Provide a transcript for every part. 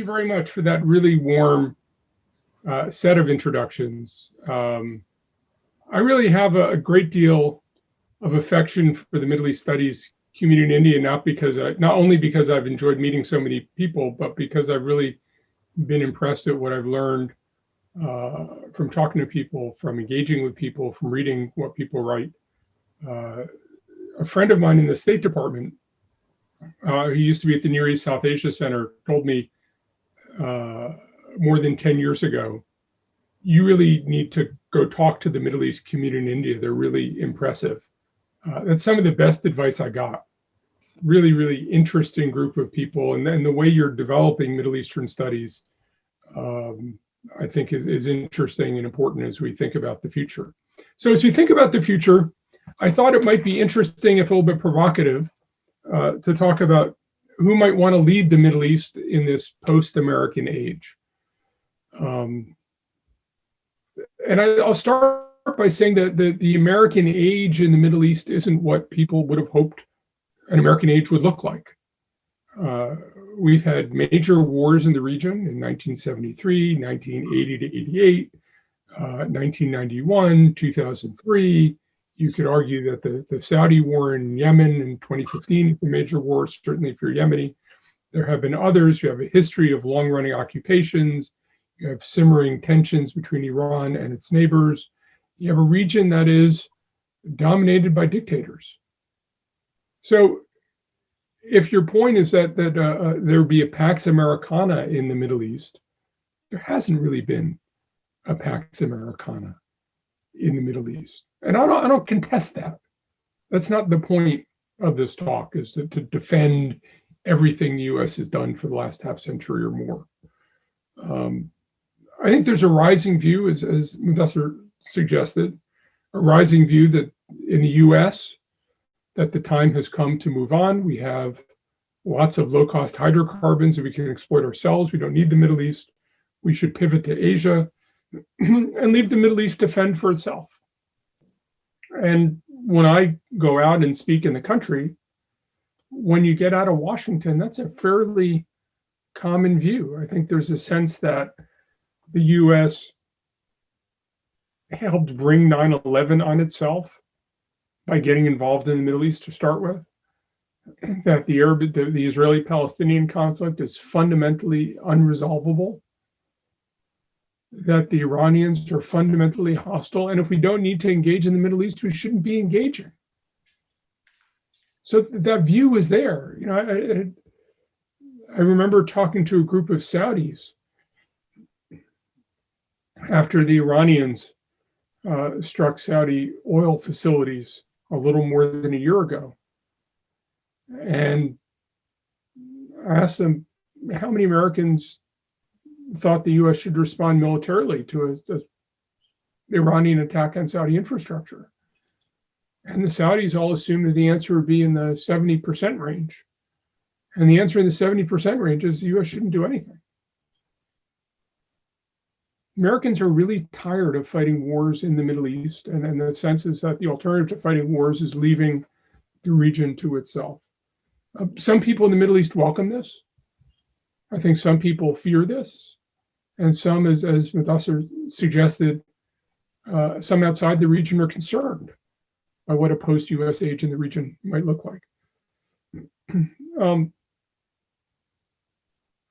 you very much for that really warm set of introductions. I really have a great deal of affection for the Middle East studies community in India, not only because I've enjoyed meeting so many people, but because I've really been impressed at what I've learned from talking to people, from engaging with people, from reading what people write. A friend of mine in the State Department, who used to be at the Near East South Asia Center, told me more than 10 years ago, you really need to go talk to the Middle East community in India. They're really impressive. That's some of the best advice I got. Really, really interesting group of people. And then the way you're developing Middle Eastern studies, I think is interesting and important as we think about the future. So as we think about the future, I thought it might be interesting, if a little bit provocative, to talk about who might want to lead the Middle East in this post-American age. And I'll start by saying that the American age in the Middle East isn't what people would have hoped an American age would look like. We've had major wars in the region in 1973, 1980 to 88, 1991, 2003. You could argue that the Saudi war in Yemen in 2015 is a major war, certainly if you're Yemeni. There have been others. You have a history of long-running occupations. You have simmering tensions between Iran and its neighbors. You have a region that is dominated by dictators. So if your point is that there would be a Pax Americana in the Middle East, there hasn't really been a Pax Americana in the Middle East. And I don't contest that. That's not the point of this talk, is to defend everything the US has done for the last half century or more. I think there's a rising view, as Muddassir suggested, a rising view that in the US, that the time has come to move on. We have lots of low-cost hydrocarbons that we can exploit ourselves. We don't need the Middle East. We should pivot to Asia and leave the Middle East to fend for itself. And when I go out and speak in the country, when you get out of Washington, that's a fairly common view. I think there's a sense that the US helped bring 9/11 on itself by getting involved in the Middle East to start with, that the Israeli-Palestinian conflict is fundamentally unresolvable, that the Iranians are fundamentally hostile, and if we don't need to engage in the Middle East, we shouldn't be engaging. So that view is there. You know, I remember talking to a group of Saudis after the Iranians struck Saudi oil facilities a little more than a year ago. And I asked them how many Americans thought the US should respond militarily to the Iranian attack on Saudi infrastructure. And the Saudis all assumed that the answer would be in the 70% range. And the answer in the 70% range is the US shouldn't do anything. Americans are really tired of fighting wars in the Middle East, and the sense is that the alternative to fighting wars is leaving the region to itself. Some people in the Middle East welcome this. I think some people fear this, and some, as Muddassir suggested, some outside the region are concerned by what a post-US age in the region might look like.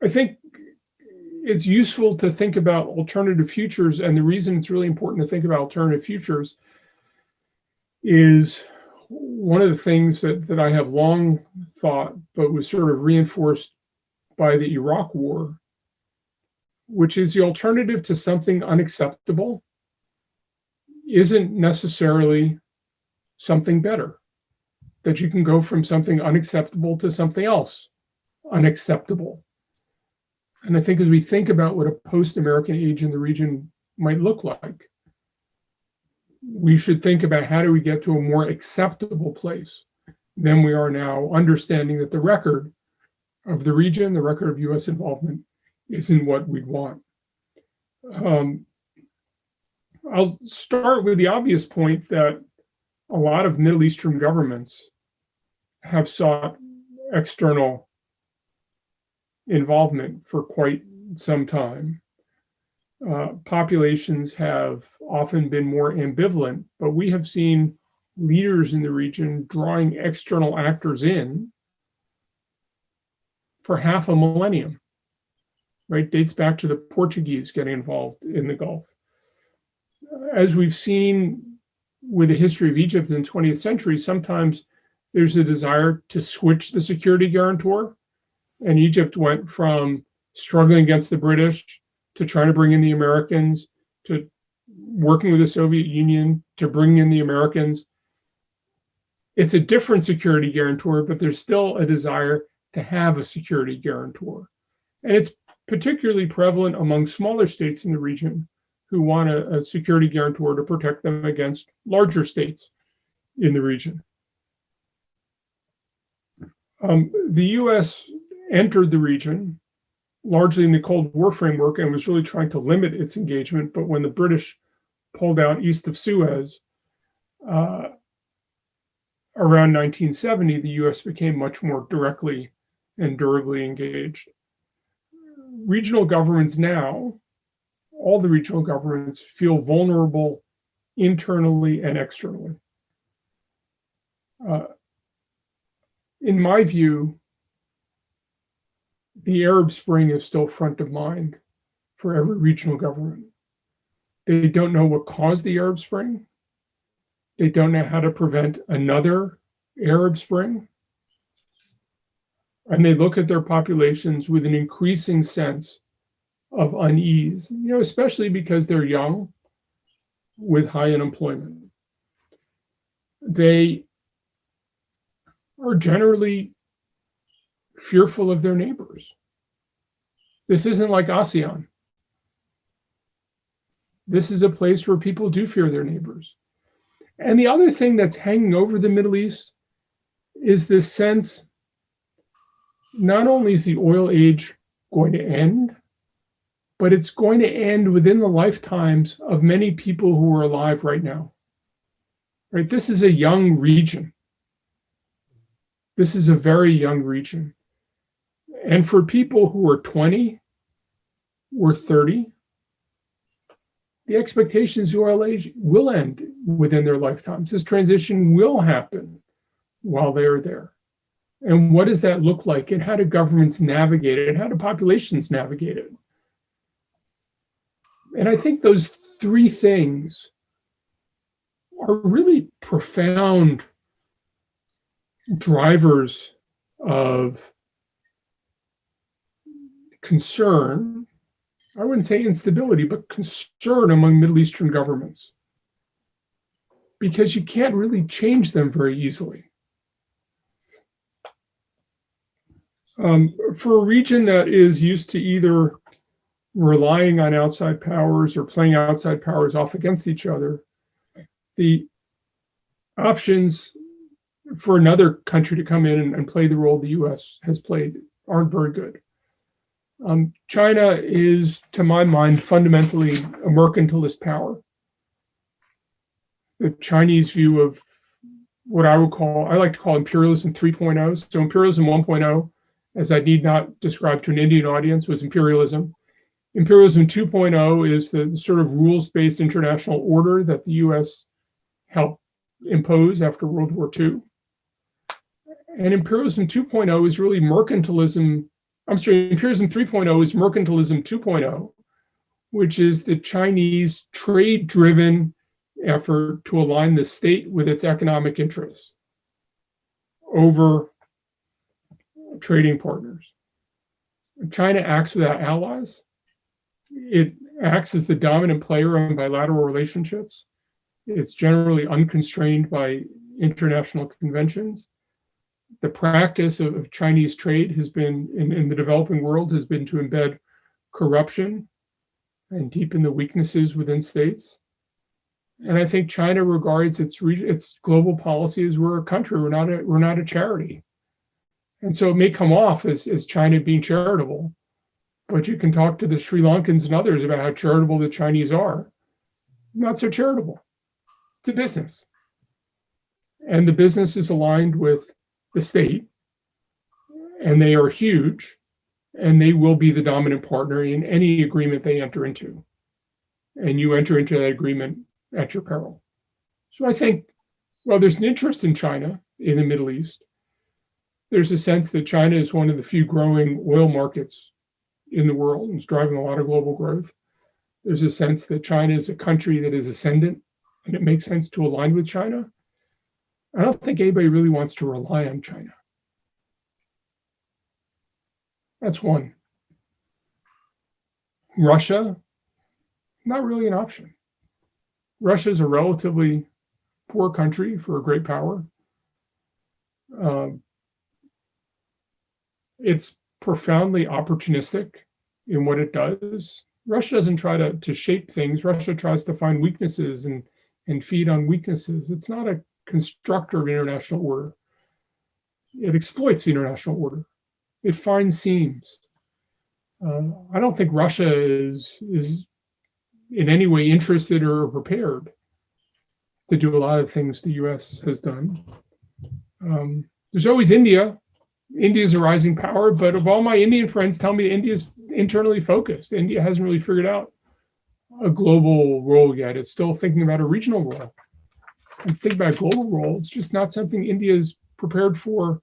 I think it's useful to think about alternative futures, and the reason it's really important to think about alternative futures is one of the things that I have long thought, but was sort of reinforced by the Iraq War, which is the alternative to something unacceptable isn't necessarily something better, that you can go from something unacceptable to something else unacceptable. And I think as we think about what a post-American age in the region might look like, we should think about how do we get to a more acceptable place than we are now, understanding that the record of the region, the record of US involvement, isn't what we'd want. I'll start with the obvious point that a lot of Middle Eastern governments have sought external involvement for quite some time. Populations have often been more ambivalent, but we have seen leaders in the region drawing external actors in for half a millennium, right? Dates back to the Portuguese getting involved in the Gulf. As we've seen with the history of Egypt in the 20th century, sometimes there's a desire to switch the security guarantor. And Egypt went from struggling against the British to trying to bring in the Americans, to working with the Soviet Union, to bring in the Americans. It's a different security guarantor, but there's still a desire to have a security guarantor. And it's particularly prevalent among smaller states in the region who want a security guarantor to protect them against larger states in the region. The US entered the region largely in the Cold War framework and was really trying to limit its engagement. But when the British pulled out east of Suez, around 1970, the US became much more directly and durably engaged. Regional governments now, all the regional governments, feel vulnerable internally and externally. In my view, the Arab Spring is still front of mind for every regional government. They don't know what caused the Arab Spring. They don't know how to prevent another Arab Spring. And they look at their populations with an increasing sense of unease, especially because they're young with high unemployment. They are generally fearful of their neighbors. This isn't like ASEAN. This is a place where people do fear their neighbors. And the other thing that's hanging over the Middle East is this sense, not only is the oil age going to end, but it's going to end within the lifetimes of many people who are alive right now. Right? This is a young region. This is a very young region. And for people who are 20 or 30, the expectations of oil age will end within their lifetimes. This transition will happen while they're there. And what does that look like? And how do governments navigate it? And how do populations navigate it? And I think those three things are really profound drivers of concern. I wouldn't say instability, but concern among Middle Eastern governments, because you can't really change them very easily. For a region that is used to either relying on outside powers or playing outside powers off against each other, the options for another country to come in and play the role the US has played aren't very good. China is, to my mind, fundamentally a mercantilist power. The Chinese view of what I like to call imperialism 3.0. So imperialism 1.0, as I need not describe to an Indian audience, was imperialism. Imperialism 2.0 is the sort of rules-based international order that the US helped impose after World War II. And imperialism 2.0 is really mercantilism. Imperialism 3.0 is mercantilism 2.0, which is the Chinese trade-driven effort to align the state with its economic interests over trading partners. China acts without allies. It acts as the dominant player in bilateral relationships. It's generally unconstrained by international conventions. The practice of Chinese trade has been, in the developing world, has been to embed corruption and deepen the weaknesses within states. And I think China regards its global policy as we're a country, we're not a charity. And so it may come off as China being charitable, but you can talk to the Sri Lankans and others about how charitable the Chinese are. Not so charitable. It's a business. And the business is aligned with the state, and they are huge, and they will be the dominant partner in any agreement they enter into. And you enter into that agreement at your peril. So I think, well, there's an interest in China in the Middle East. There's a sense that China is one of the few growing oil markets in the world and is driving a lot of global growth. There's a sense that China is a country that is ascendant, and it makes sense to align with China. I don't think anybody really wants to rely on China. That's one. Russia, not really an option. Russia is a relatively poor country for a great power. It's profoundly opportunistic in what it does. Russia doesn't try to shape things. Russia tries to find weaknesses and feed on weaknesses. It's not a constructor of international order. It exploits the international order. It finds seams. I don't think Russia is in any way interested or prepared to do a lot of things the US has done. There's always India. India's a rising power, but of all my Indian friends tell me India's internally focused. India hasn't really figured out a global role yet. It's still thinking about a regional role. And think about a global role, it's just not something India is prepared for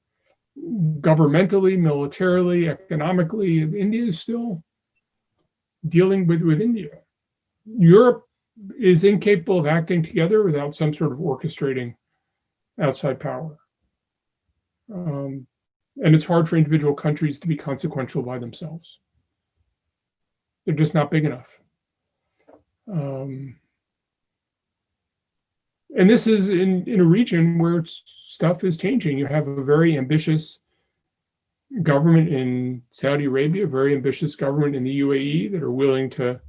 governmentally, militarily, economically. India is still dealing with India. Europe is incapable of acting together without some sort of orchestrating outside power. And it's hard for individual countries to be consequential by themselves. They're just not big enough. And this is in a region where stuff is changing. You have a very ambitious government in Saudi Arabia, a very ambitious government in the UAE that are willing to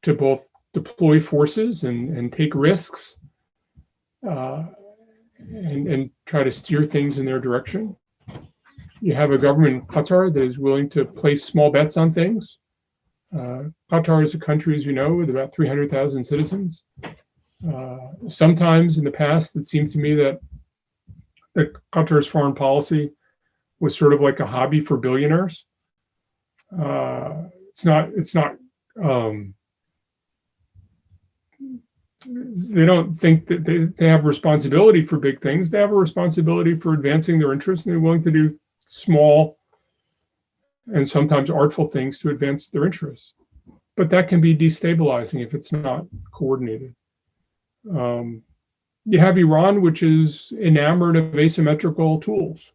both deploy forces and take risks and try to steer things in their direction. You have a government in Qatar that is willing to place small bets on things. Qatar is a country, as you know, with about 300,000 citizens. Sometimes in the past, it seemed to me that Qatar's foreign policy was sort of like a hobby for billionaires. It's not. They don't think that they have responsibility for big things. They have a responsibility for advancing their interests, and they're willing to do small and sometimes artful things to advance their interests. But that can be destabilizing if it's not coordinated. You have Iran, which is enamored of asymmetrical tools.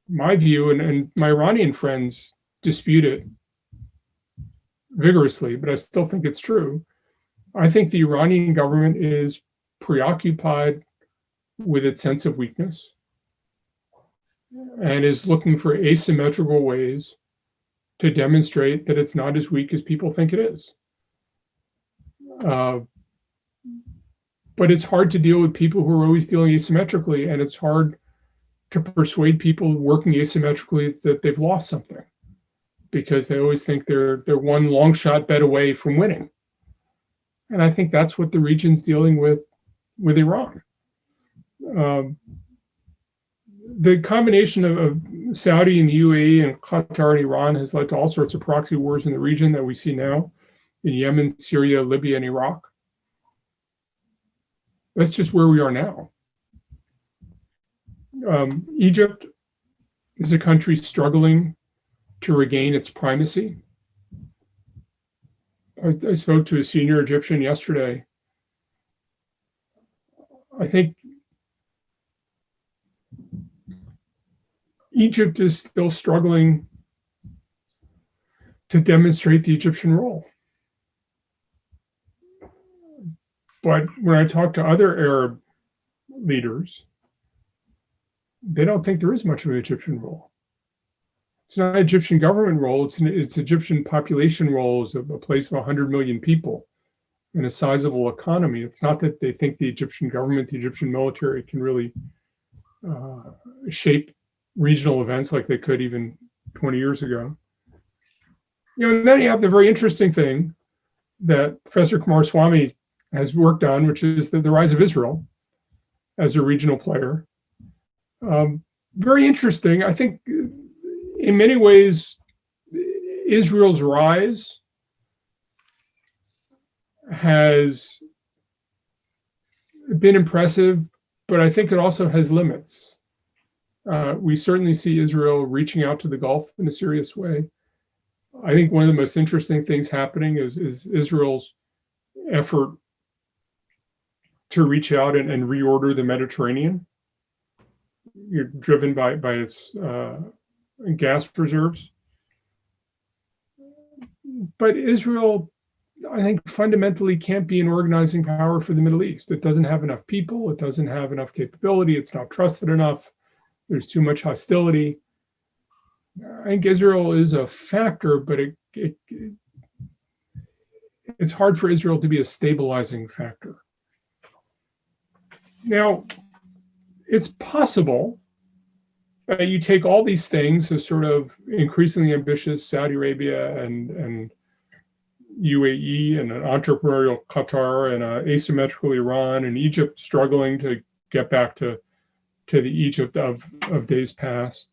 My view, and my Iranian friends dispute it vigorously, but I still think it's true. I think the Iranian government is preoccupied with its sense of weakness and is looking for asymmetrical ways to demonstrate that it's not as weak as people think it is. But it's hard to deal with people who are always dealing asymmetrically, and it's hard to persuade people working asymmetrically that they've lost something because they always think they're one long shot bet away from winning. And I think that's what the region's dealing with Iran. The combination of Saudi and the UAE and Qatar and Iran has led to all sorts of proxy wars in the region that we see now in Yemen, Syria, Libya, and Iraq. That's just where we are now. Egypt is a country struggling to regain its primacy. I spoke to a senior Egyptian yesterday. I think Egypt is still struggling to demonstrate the Egyptian role. But when I talk to other Arab leaders, they don't think there is much of an Egyptian role. It's not an Egyptian government role, it's Egyptian population role as a place of 100 million people in a sizable economy. It's not that they think the Egyptian government, the Egyptian military can really shape regional events like they could even 20 years ago. And then you have the very interesting thing that Professor Quamar has worked on, which is the rise of Israel as a regional player. Very interesting. I think in many ways, Israel's rise has been impressive, but I think it also has limits. We certainly see Israel reaching out to the Gulf in a serious way. I think one of the most interesting things happening is Israel's effort to reach out and reorder the Mediterranean. You're driven by its gas reserves. But Israel, I think, fundamentally can't be an organizing power for the Middle East. It doesn't have enough people. It doesn't have enough capability. It's not trusted enough. There's too much hostility. I think Israel is a factor, but it's hard for Israel to be a stabilizing factor. Now, it's possible that you take all these things, a sort of increasingly ambitious Saudi Arabia and UAE and an entrepreneurial Qatar and an asymmetrical Iran and Egypt struggling to get back to the Egypt of days past,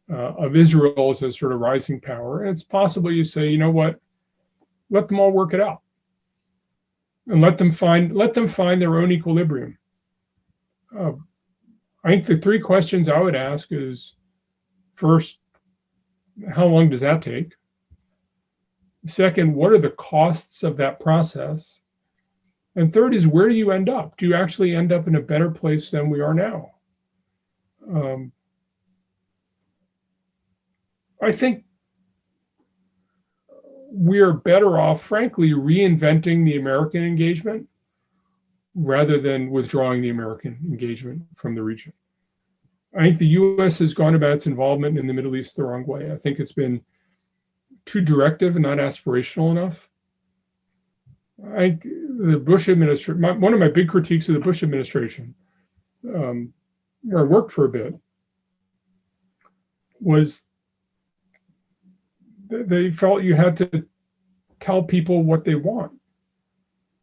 of Israel as a sort of rising power. And it's possible you say, you know what, let them all work it out, and let them find their own equilibrium. I think the three questions I would ask is, first, how long does that take? Second, what are the costs of that process? And third is, where do you end up? Do you actually end up in a better place than we are now? I think we are better off, frankly, reinventing the American engagement rather than withdrawing the American engagement from the region. I think the US has gone about its involvement in the Middle East the wrong way. I think it's been too directive and not aspirational enough. I think the Bush administration, one of my big critiques of the Bush administration, where I worked for a bit, was they felt you had to tell people what they want.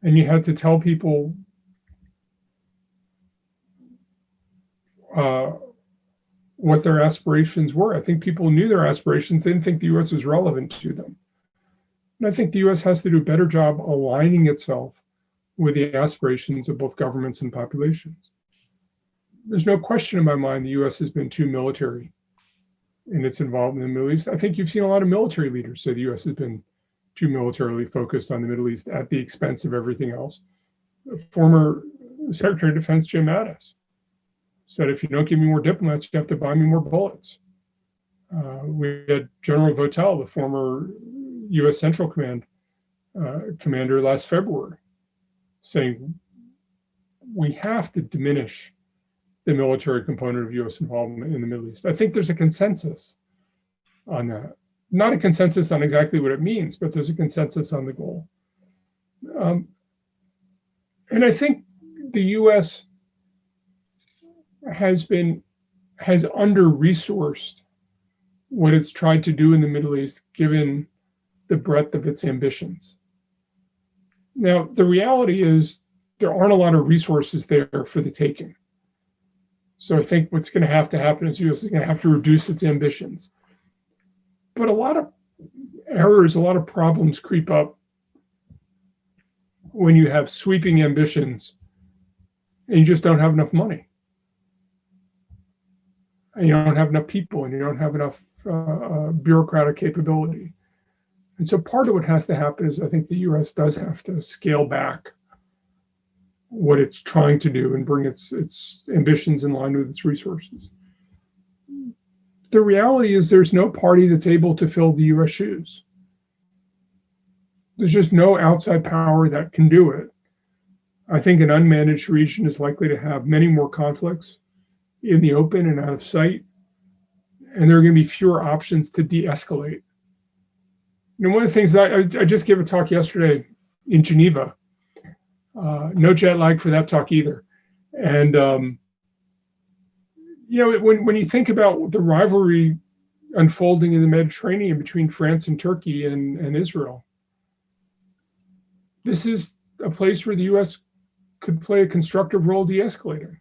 And you had to tell people what their aspirations were. I think people knew their aspirations. They didn't think the US was relevant to them. And I think the US has to do a better job aligning itself with the aspirations of both governments and populations. There's no question in my mind the US has been too military in its involvement in the Middle East. I think you've seen a lot of military leaders say the US has been too militarily focused on the Middle East at the expense of everything else. Former Secretary of Defense Jim Mattis said, if you don't give me more diplomats, you have to buy me more bullets. We had General Votel, the former US Central Command commander last February, saying we have to diminish the military component of US involvement in the Middle East. I think there's a consensus on that. Not a consensus on exactly what it means, but there's a consensus on the goal. And I think the US has under-resourced what it's tried to do in the Middle East, given the breadth of its ambitions. Now, the reality is there aren't a lot of resources there for the taking. So I think what's going to happen is the US is going to have to reduce its ambitions. But a lot of errors, a lot of problems creep up when you have sweeping ambitions and you just don't have enough money. And you don't have enough people, and you don't have enough bureaucratic capability. And so part of what has to happen is I think the US does have to scale back what it's trying to do and bring its ambitions in line with its resources. The reality is there's no party that's able to fill the US shoes. There's just no outside power that can do it. I think an unmanaged region is likely to have many more conflicts in the open and out of sight, and there are going to be fewer options to de-escalate. You know, one of the things I just gave a talk yesterday in Geneva. No jet lag for that talk either. And, you know, when you think about the rivalry unfolding in the Mediterranean between France and Turkey and Israel, this is a place where the US could play a constructive role de-escalating.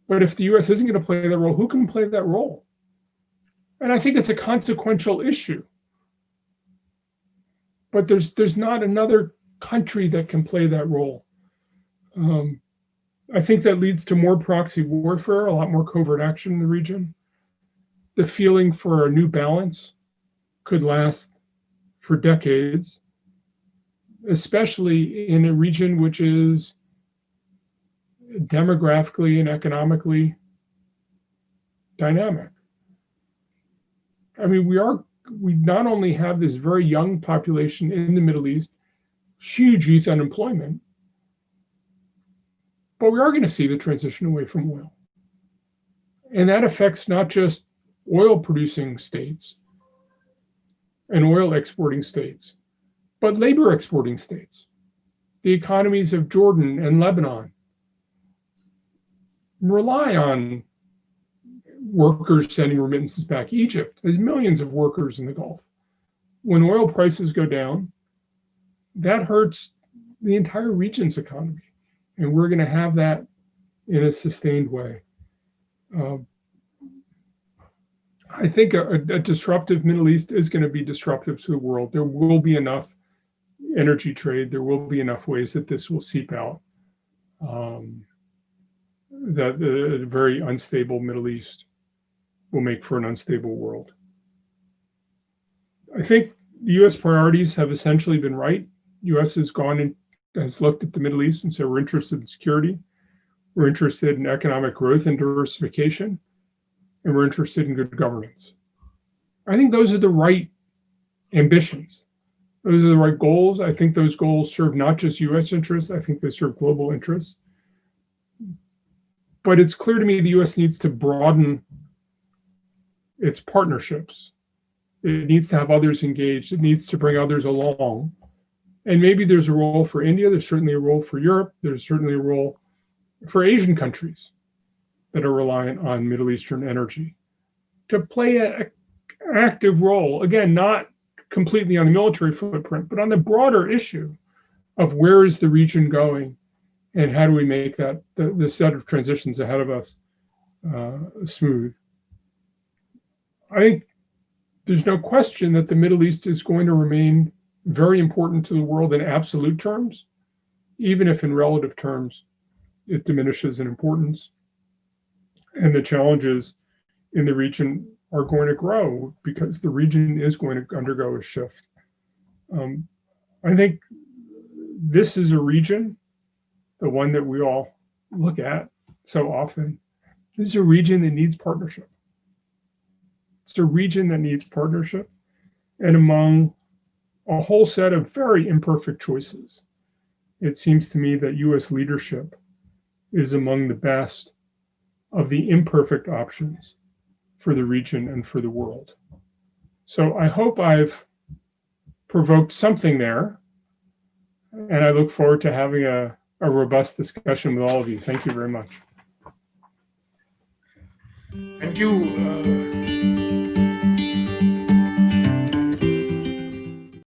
But if the US isn't going to play that role, who can play that role? And I think it's a consequential issue. But there's not another country that can play that role. I think that leads to more proxy warfare, a lot more covert action in the region. The feeling for a new balance could last for decades, especially in a region which is demographically and economically dynamic. I mean, we not only have this very young population in the Middle East, huge youth unemployment, but we are going to see the transition away from oil. And that affects not just oil producing states and oil exporting states, but labor exporting states. The economies of Jordan and Lebanon rely on workers sending remittances back. Egypt, there's millions of workers in the Gulf. When oil prices go down, that hurts the entire region's economy. And we're going to have that in a sustained way. I think a disruptive Middle East is going to be disruptive to the world. There will be enough energy trade. There will be enough ways that this will seep out. That the very unstable Middle East will make for an unstable world. I think the U.S. priorities have essentially been right. U.S. has gone and has looked at the Middle East and said, we're interested in security, we're interested in economic growth and diversification, and we're interested in good governance. I think those are the right ambitions. Those are the right goals. I think those goals serve not just U.S. interests, I think they serve global interests. But it's clear to me the U.S. needs to broaden its partnerships. It needs to have others engaged. It needs to bring others along. And maybe there's a role for India. There's certainly a role for Europe. There's certainly a role for Asian countries that are reliant on Middle Eastern energy to play an active role. Again, not completely on the military footprint, but on the broader issue of where is the region going and how do we make that the set of transitions ahead of us smooth. I think there's no question that the Middle East is going to remain very important to the world in absolute terms, even if in relative terms it diminishes in importance. And the challenges in the region are going to grow because the region is going to undergo a shift. I think this is a region, the one that we all look at so often, this is a region that needs partnership. It's a region that needs partnership. And among a whole set of very imperfect choices, it seems to me that US leadership is among the best of the imperfect options for the region and for the world. So I hope I've provoked something there, and I look forward to having a robust discussion with all of you. Thank you very much. Thank you.